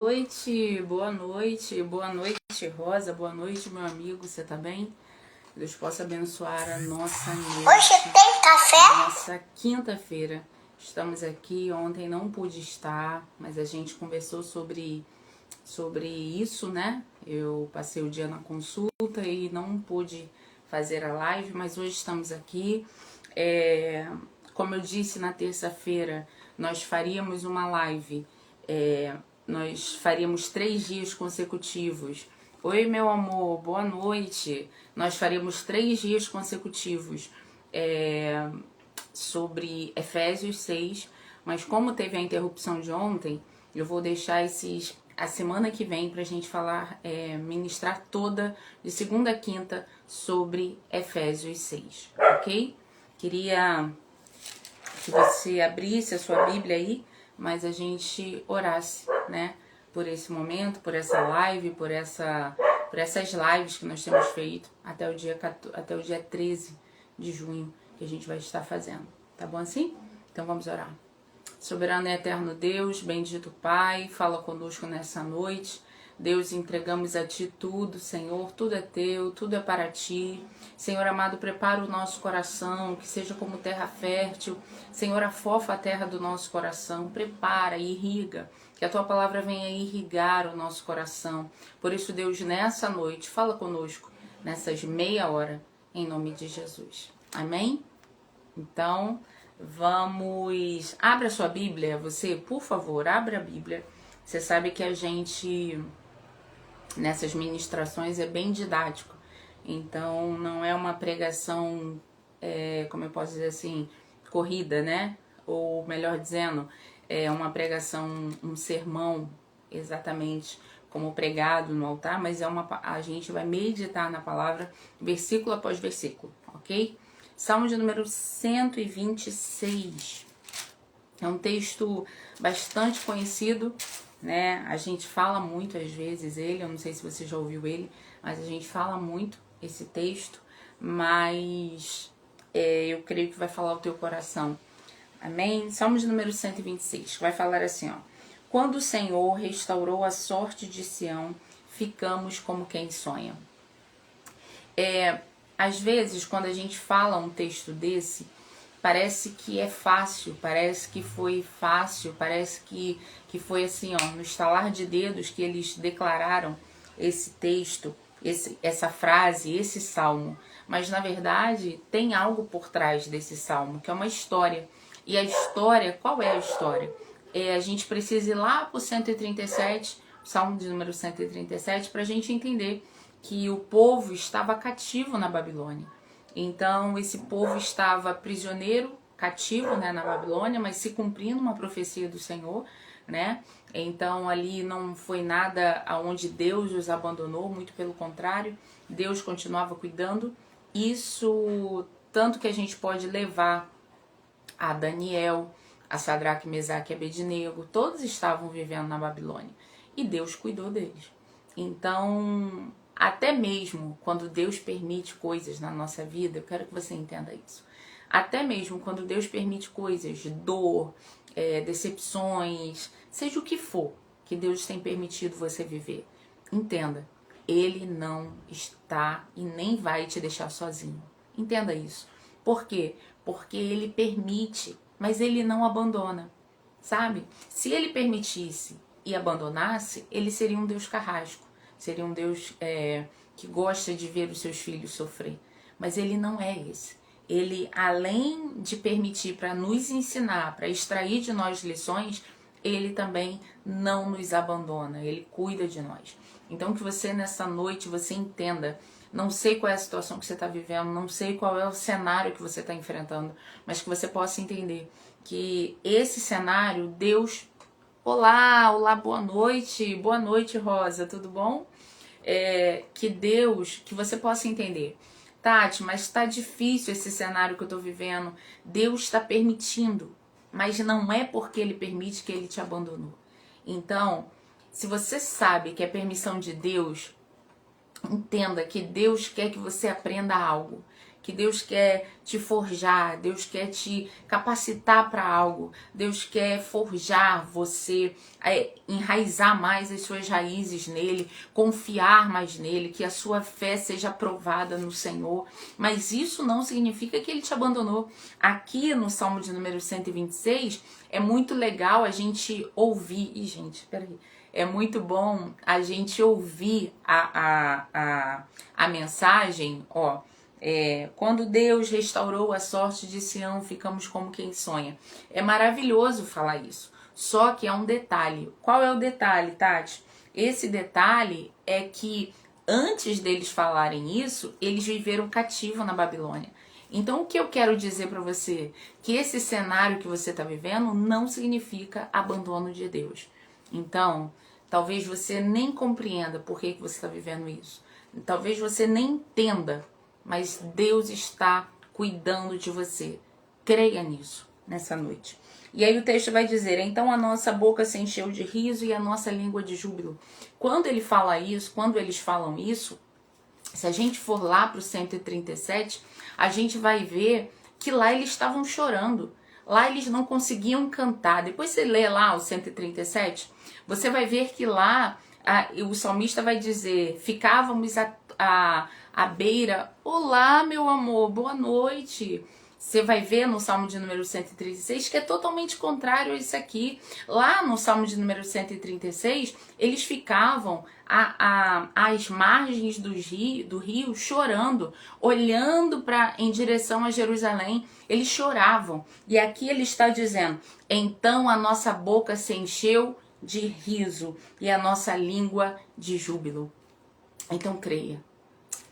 Boa noite, Rosa, boa noite, meu amigo, você tá bem? Deus possa abençoar a nossa noite. Hoje tem café? Nossa quinta-feira. Estamos aqui, ontem não pude estar, mas a gente conversou sobre isso, né? Eu passei o dia na consulta e não pude fazer a live, mas hoje estamos aqui. Como eu disse na terça-feira, nós faríamos uma live. Nós faríamos 3 dias consecutivos. Oi, meu amor, boa noite. Nós faríamos 3 dias consecutivos sobre Efésios 6, mas como teve a interrupção de ontem, eu vou deixar a semana que vem pra gente falar, ministrar toda, de segunda a quinta, sobre Efésios 6, ok? Queria que você abrisse a sua Bíblia aí, mas a gente orasse, né? Por esse momento, por essa live, por essas lives que nós temos feito até o dia 13 de junho, que a gente vai estar fazendo. Tá bom assim? Então vamos orar. Soberano e eterno Deus, bendito Pai, fala conosco nessa noite. Deus, entregamos a Ti tudo, Senhor, tudo é Teu, tudo é para Ti. Senhor amado, prepara o nosso coração, que seja como terra fértil. Senhor, afofa a terra do nosso coração, prepara e irriga, que a Tua palavra venha irrigar o nosso coração. Por isso, Deus, nessa noite, fala conosco, nessas meia hora, em nome de Jesus. Amém? Então, vamos... Abra sua Bíblia, você, por favor, abra a Bíblia. Você sabe que a gente, nessas ministrações, é bem didático. Então, não é uma pregação, como eu posso dizer assim, corrida, né? Ou melhor dizendo, é uma pregação, um sermão, exatamente como pregado no altar, mas a gente vai meditar na palavra, versículo após versículo, ok? Salmo de número 126. É um texto bastante conhecido, né? A gente fala muito às vezes ele, eu não sei se você já ouviu ele, mas a gente fala muito esse texto, mas eu creio que vai falar o teu coração. Amém? Salmo de número 126, vai falar assim, ó. Quando o Senhor restaurou a sorte de Sião, ficamos como quem sonha. Às vezes, quando a gente fala um texto desse, parece que é fácil, parece que foi fácil, parece que foi assim, ó, no estalar de dedos que eles declararam esse texto, essa frase, esse salmo. Mas, na verdade, tem algo por trás desse salmo, que é uma história. E a história, qual é a história? A gente precisa ir lá para o 137, salmo de número 137, para a gente entender que o povo estava cativo na Babilônia. Então, esse povo estava prisioneiro, cativo, né, na Babilônia, mas se cumprindo uma profecia do Senhor, né? Então, ali não foi nada aonde Deus os abandonou, muito pelo contrário, Deus continuava cuidando. Isso, tanto que a gente pode levar a Daniel, a Sadraque, Mesaque e Abednego, todos estavam vivendo na Babilônia e Deus cuidou deles. Então, até mesmo quando Deus permite coisas na nossa vida, eu quero que você entenda isso. Até mesmo quando Deus permite coisas, dor, decepções, seja o que for que Deus tem permitido você viver, entenda, Ele não está e nem vai te deixar sozinho. Entenda isso. Por quê? Porque Ele permite, mas Ele não abandona, sabe? Se Ele permitisse e abandonasse, Ele seria um Deus carrasco, seria um Deus que gosta de ver os seus filhos sofrer. Mas Ele não é esse. Ele, além de permitir para nos ensinar, para extrair de nós lições, Ele também não nos abandona, Ele cuida de nós. Então que você nessa noite, você entenda, não sei qual é a situação que você está vivendo, não sei qual é o cenário que você está enfrentando, mas que você possa entender que esse cenário, Deus... Olá, boa noite Rosa, tudo bom? Que Deus, que você possa entender. Tati, mas está difícil esse cenário que eu estou vivendo. Deus está permitindo, mas não é porque Ele permite que Ele te abandonou. Então, se você sabe que é permissão de Deus, entenda que Deus quer que você aprenda algo, que Deus quer te forjar, Deus quer te capacitar para algo, Deus quer forjar você, enraizar mais as suas raízes nele, confiar mais nele, que a sua fé seja aprovada no Senhor. Mas isso não significa que ele te abandonou. Aqui no Salmo de número 126, é muito legal a gente ouvir. Ih, gente, peraí. É muito bom a gente ouvir a mensagem, ó. Quando Deus restaurou a sorte de Sião, ficamos como quem sonha. É maravilhoso falar isso. Só que há um detalhe. Qual é o detalhe, Tati? Esse detalhe é que antes deles falarem isso, eles viveram cativo na Babilônia. Então, o que eu quero dizer para você? Que esse cenário que você está vivendo não significa abandono de Deus. Então, talvez você nem compreenda por que você está vivendo isso. Talvez você nem entenda, mas Deus está cuidando de você. Creia nisso, nessa noite. E aí o texto vai dizer, então a nossa boca se encheu de riso e a nossa língua de júbilo. Quando ele fala isso, quando eles falam isso, se a gente for lá para o 137, a gente vai ver que lá eles estavam chorando. Lá eles não conseguiam cantar. Depois você lê lá o 137, você vai ver que lá o salmista vai dizer, ficávamos à beira, olá meu amor, boa noite. Você vai ver no Salmo de número 136 que é totalmente contrário a isso aqui. Lá no Salmo de número 136, eles ficavam às margens do rio chorando, olhando em direção a Jerusalém. Eles choravam. E aqui ele está dizendo, então a nossa boca se encheu de riso e a nossa língua de júbilo. Então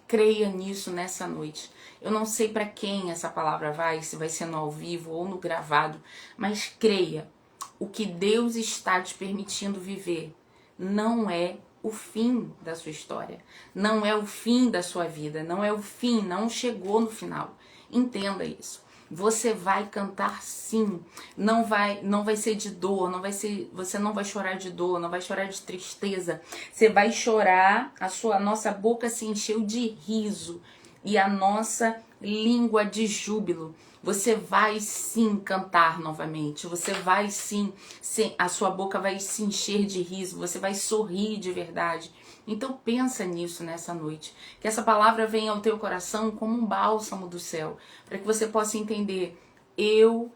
creia nisso nessa noite. Eu não sei para quem essa palavra vai, se vai ser no ao vivo ou no gravado, mas creia, o que Deus está te permitindo viver não é o fim da sua história, não é o fim da sua vida, não é o fim, não chegou no final. Entenda isso. Você vai cantar sim, não vai ser de dor, você não vai chorar de dor, não vai chorar de tristeza, você vai chorar, a nossa boca se encheu de riso e a nossa língua de júbilo. Você vai sim cantar novamente, você vai sim, a sua boca vai se encher de riso, você vai sorrir de verdade. Então pensa nisso nessa noite, que essa palavra venha ao teu coração como um bálsamo do céu, para que você possa entender, eu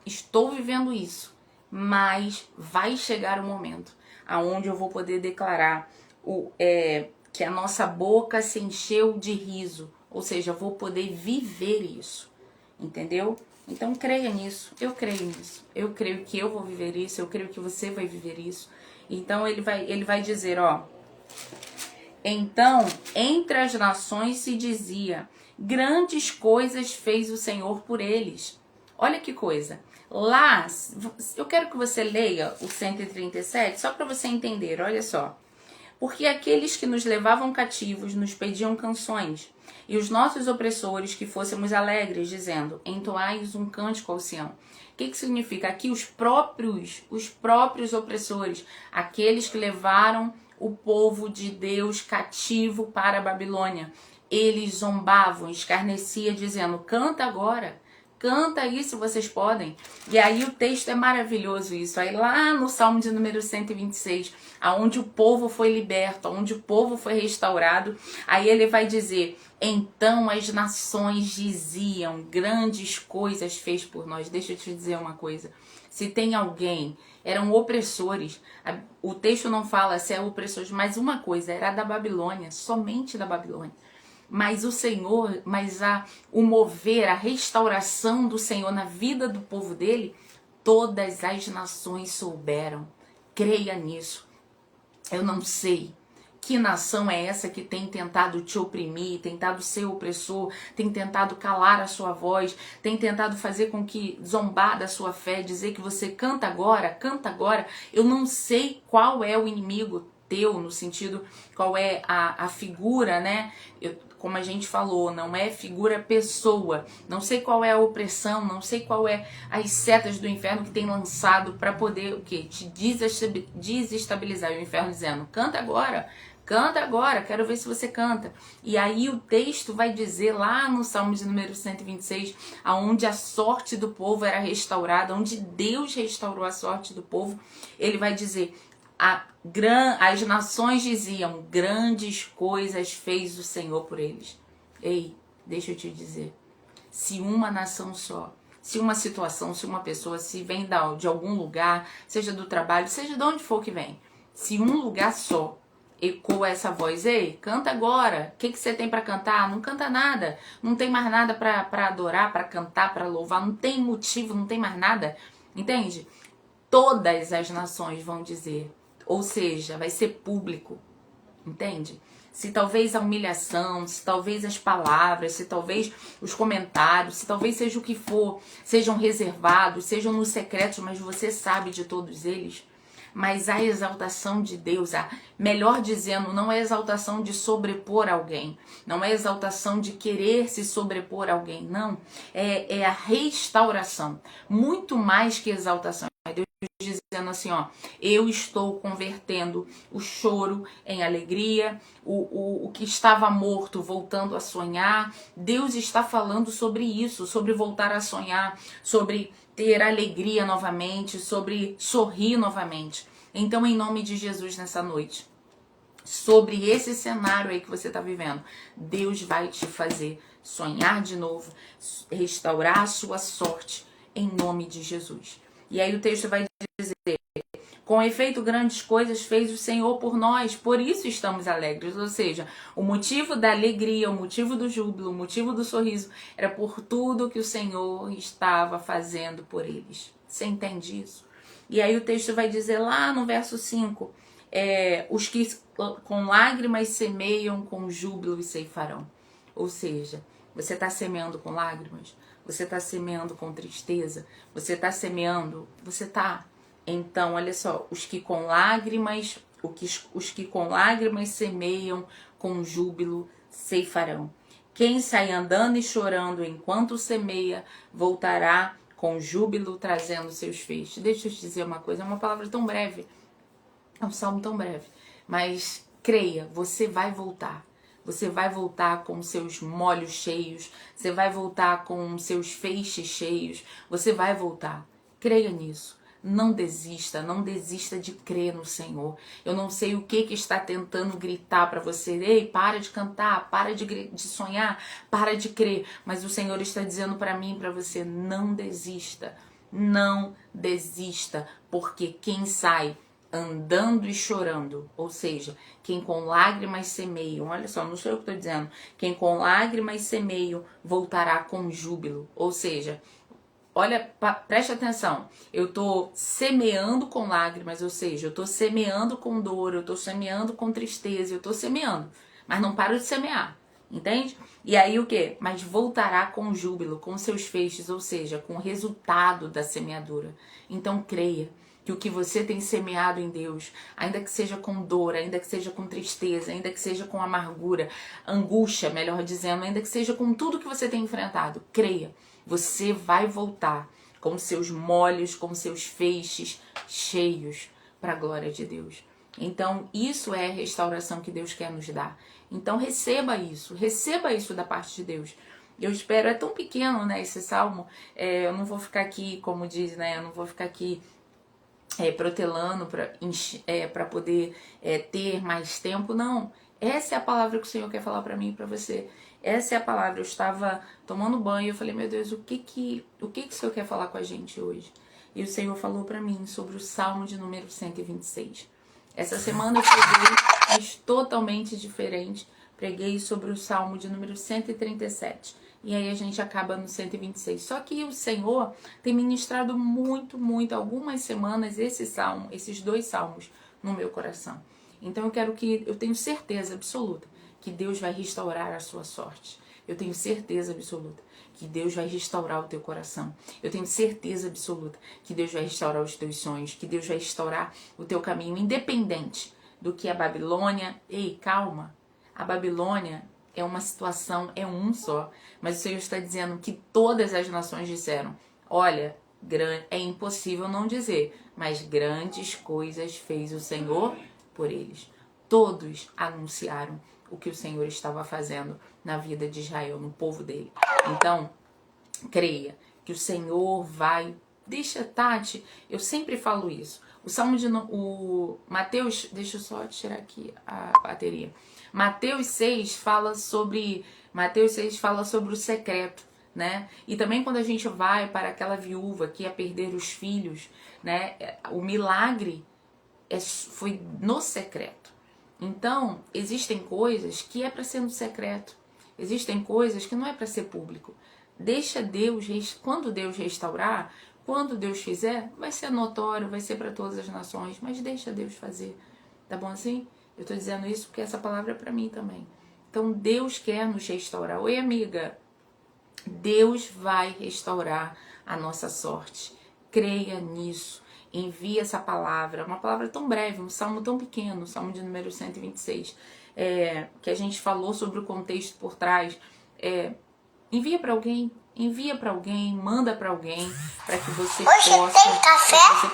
estou vivendo isso, mas vai chegar o momento aonde eu vou poder declarar que a nossa boca se encheu de riso, ou seja, eu vou poder viver isso, entendeu? Então creia nisso, eu creio nisso, eu creio que eu vou viver isso, eu creio que você vai viver isso. Então ele vai dizer, ó, então entre as nações se dizia, grandes coisas fez o Senhor por eles. Olha que coisa, lá, eu quero que você leia o 137, só para você entender, olha só. Porque aqueles que nos levavam cativos nos pediam canções, e os nossos opressores que fôssemos alegres, dizendo, entoais um cântico ao Sião. O que significa? Aqui os próprios opressores, aqueles que levaram o povo de Deus cativo para a Babilônia, eles zombavam, escarneciam, dizendo, canta agora. Canta aí se vocês podem. E aí o texto é maravilhoso isso. Aí lá no Salmo de número 126, aonde o povo foi liberto, aonde o povo foi restaurado, aí ele vai dizer, então as nações diziam, grandes coisas fez por nós. Deixa eu te dizer uma coisa. Se tem alguém, eram opressores. O texto não fala se é opressores, mas uma coisa, era da Babilônia, somente da Babilônia. Mas o Senhor, o mover, a restauração do Senhor na vida do povo dele, todas as nações souberam. Creia nisso. Eu não sei que nação é essa que tem tentado te oprimir, tentado ser opressor, tem tentado calar a sua voz, tem tentado fazer com que zombar da sua fé, dizer que você canta agora, canta agora. Eu não sei qual é o inimigo teu, no sentido, qual é a figura, né? Como a gente falou, não é figura pessoa. Não sei qual é a opressão, não sei qual é as setas do inferno que tem lançado para poder o quê? Te desestabilizar. E o inferno dizendo, canta agora, Canta agora, quero ver se você canta. E aí o texto vai dizer lá no Salmo de número 126, aonde a sorte do povo era restaurada, onde Deus restaurou a sorte do povo, ele vai dizer, as nações diziam, grandes coisas fez o Senhor por eles. Ei, deixa eu te dizer, se uma nação só, se uma situação, se uma pessoa, se vem de algum lugar, seja do trabalho, seja de onde for que vem, se um lugar só ecoa essa voz, ei, canta agora, o que você tem para cantar? Não canta nada, não tem mais nada para adorar, para cantar, para louvar, não tem motivo, não tem mais nada, entende? Todas as nações vão dizer, ou seja, vai ser público, entende? Se talvez a humilhação, se talvez as palavras, se talvez os comentários, se talvez seja o que for, sejam reservados, sejam nos secretos, mas você sabe de todos eles. Mas a exaltação de Deus, melhor dizendo, não é exaltação de sobrepor alguém, não é exaltação de querer se sobrepor alguém, não. É a restauração, muito mais que exaltação. É Deus dizendo assim, ó, eu estou convertendo o choro em alegria, o que estava morto voltando a sonhar. Deus está falando sobre isso, sobre voltar a sonhar, sobre ter alegria novamente, sobre sorrir novamente. Então, em nome de Jesus, nessa noite, sobre esse cenário aí que você está vivendo, Deus vai te fazer sonhar de novo, restaurar a sua sorte, em nome de Jesus. E aí o texto vai dizer, com efeito, grandes coisas fez o Senhor por nós, por isso estamos alegres. Ou seja, o motivo da alegria, o motivo do júbilo, o motivo do sorriso, era por tudo que o Senhor estava fazendo por eles. Você entende isso? E aí o texto vai dizer lá no verso 5, os que com lágrimas semeiam, com júbilo e ceifarão. Ou seja, você está semeando com lágrimas, você está semeando com tristeza, você está semeando, você está... Então, olha só, os que com lágrimas semeiam, com júbilo ceifarão. Quem sai andando e chorando enquanto semeia, voltará com júbilo trazendo seus feixes. Deixa eu te dizer uma coisa, é uma palavra tão breve, é um salmo tão breve, mas creia, você vai voltar. Você vai voltar com seus molhos cheios, você vai voltar com seus feixes cheios, você vai voltar. Creia nisso. Não desista, não desista de crer no Senhor. Eu não sei o que está tentando gritar para você. Ei, para de cantar, para de sonhar, para de crer. Mas o Senhor está dizendo para mim e para você, não desista. Não desista, porque quem sai andando e chorando, ou seja, quem com lágrimas semeiam, olha só, não sou eu que estou dizendo, quem com lágrimas semeiam voltará com júbilo, ou seja, olha, preste atenção, eu estou semeando com lágrimas, ou seja, eu estou semeando com dor, eu estou semeando com tristeza, eu estou semeando, mas não paro de semear, entende? E aí o que? Mas voltará com júbilo, com seus feixes, ou seja, com o resultado da semeadura. Então creia que o que você tem semeado em Deus, ainda que seja com dor, ainda que seja com tristeza, ainda que seja com amargura, angústia, melhor dizendo, ainda que seja com tudo que você tem enfrentado, creia, você vai voltar com seus molhos, com seus feixes cheios para a glória de Deus. Então, isso é a restauração que Deus quer nos dar. Então, receba isso da parte de Deus. Eu espero, é tão pequeno, né, esse salmo, eu não vou ficar aqui, como diz, né, eu não vou ficar aqui protelando para poder ter mais tempo, não. Essa é a palavra que o Senhor quer falar para mim e para você. Essa é a palavra. Eu estava tomando banho e eu falei, meu Deus, o que o Senhor quer falar com a gente hoje? E o Senhor falou para mim sobre o Salmo de número 126. Essa semana eu preguei, mas totalmente diferente. Preguei sobre o Salmo de número 137. E aí a gente acaba no 126. Só que o Senhor tem ministrado muito, algumas semanas esses dois salmos no meu coração. Então eu tenho certeza absoluta que Deus vai restaurar a sua sorte. Eu tenho certeza absoluta que Deus vai restaurar o teu coração. Eu tenho certeza absoluta que Deus vai restaurar os teus sonhos, que Deus vai restaurar o teu caminho, independente do que a Babilônia... Ei, calma! A Babilônia é uma situação, é um só. Mas o Senhor está dizendo que todas as nações disseram, olha, é impossível não dizer, mas grandes coisas fez o Senhor por eles. todos anunciaram o que o Senhor estava fazendo na vida de Israel, no povo dele. Então, creia que o Senhor vai... Deixa, Tati, eu sempre falo isso. O Mateus, deixa eu só tirar aqui a bateria. Mateus 6 fala sobre o secreto, né? E também quando a gente vai para aquela viúva que ia perder os filhos, né? O milagre foi no secreto. Então, existem coisas que é para ser no secreto. Existem coisas que não é para ser público. Deixa Deus, quando Deus restaurar, quando Deus fizer, vai ser notório, vai ser para todas as nações, mas deixa Deus fazer. Tá bom assim? Eu tô dizendo isso porque essa palavra é para mim também. Então, Deus quer nos restaurar. Oi, amiga. Deus vai restaurar a nossa sorte. Creia nisso. Envia essa palavra, uma palavra tão breve, um salmo tão pequeno, o salmo de número 126, que a gente falou sobre o contexto por trás. Envia para alguém, manda para alguém, para que você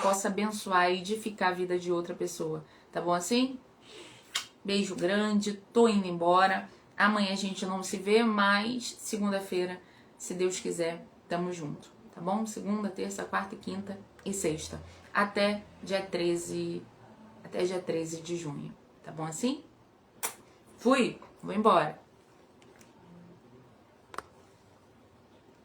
possa abençoar e edificar a vida de outra pessoa. Tá bom assim? Beijo grande, tô indo embora. Amanhã a gente não se vê, mas segunda-feira, se Deus quiser, tamo junto. Tá bom? Segunda, terça, quarta, quinta e sexta. Até dia 13 de junho. Tá bom assim? Fui, vou embora.